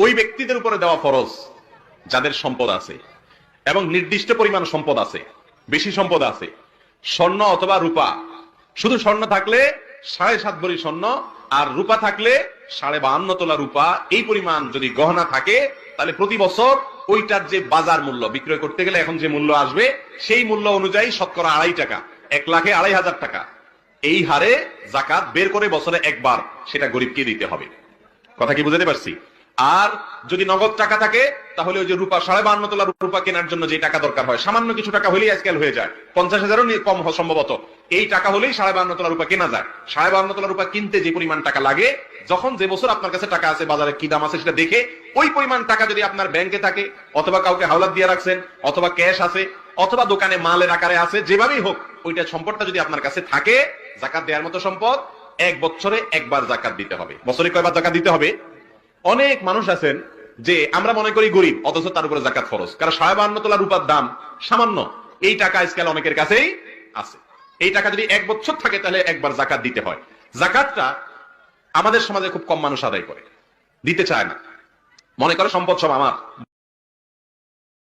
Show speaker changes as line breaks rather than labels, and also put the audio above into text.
ওই ব্যক্তিদের উপরে দেওয়া ফরজ যাদের সম্পদ আছে এবং নির্দিষ্ট পরিমাণ সম্পদ আছে, বেশি সম্পদ আছে। স্বর্ণ অথবা রূপা, শুধু স্বর্ণ থাকলে 7.5 ভরি স্বর্ণ আর রূপা থাকলে 52.5 তোলা রূপা, এই পরিমাণ যদি গহনা থাকে তাহলে প্রতি বছর ওইটার যে বাজার মূল্য, বিক্রয় করতে গেলে এখন যে মূল্য আসবে সেই মূল্য অনুযায়ী শতকরা 2.5 টাকা, 1,02,000 টাকা, এই হারে জাকাত বের করে বছরে একবার সেটা গরিবকে দিতে হবে। কথা কি বুঝাতে পারছি? আর যদি নগদ টাকা থাকে তাহলে ওই যে রূপা 52.5 তোলা রূপা কেনার জন্য যে টাকা দরকার হয়, সামান্য কিছু টাকা হলেই আজকাল হয়ে যায়, 50,000ও কম সম্ভবত, এই টাকা হলেই 52.5 তোলা রূপা কেনা যায়। 52.5 তোলা রূপা কিনতে যে পরিমাণ টাকা লাগে, যখন যে বছর আপনার কাছে টাকা আছে, বাজারে কি দাম আছে সেটা দেখে ওই পরিমাণ টাকা যদি আপনার ব্যাংকে থাকে অথবা কাউকে হাওলাত দিয়ে রাখছেন অথবা ক্যাশ আছে অথবা দোকানে মালের আকারে আছে, যেভাবেই হোক ওইটা সম্পদটা যদি আপনার কাছে থাকে, জাকাত দেওয়ার মতো সম্পদ, 1 বছরে একবার জাকাত দিতে হবে। বছরে কয়বার জাকাত দিতে হবে? অনেক মানুষ আছেন যে আমরা মনে করি গরিব, অথচ তার উপরে জাকাত ফরজ, কারণ 52 তোলা রূপার দাম সামান্য, এই টাকা আজকাল অনেকের কাছেই আছে। এই টাকা যদি 1 বছর থাকে তাহলে একবার জাকাত দিতে হয়। জাকাতটা আমাদের সমাজে খুব কম মানুষ আদায় করে, দিতে চায় না, মনে করে সম্পদ সব আমার।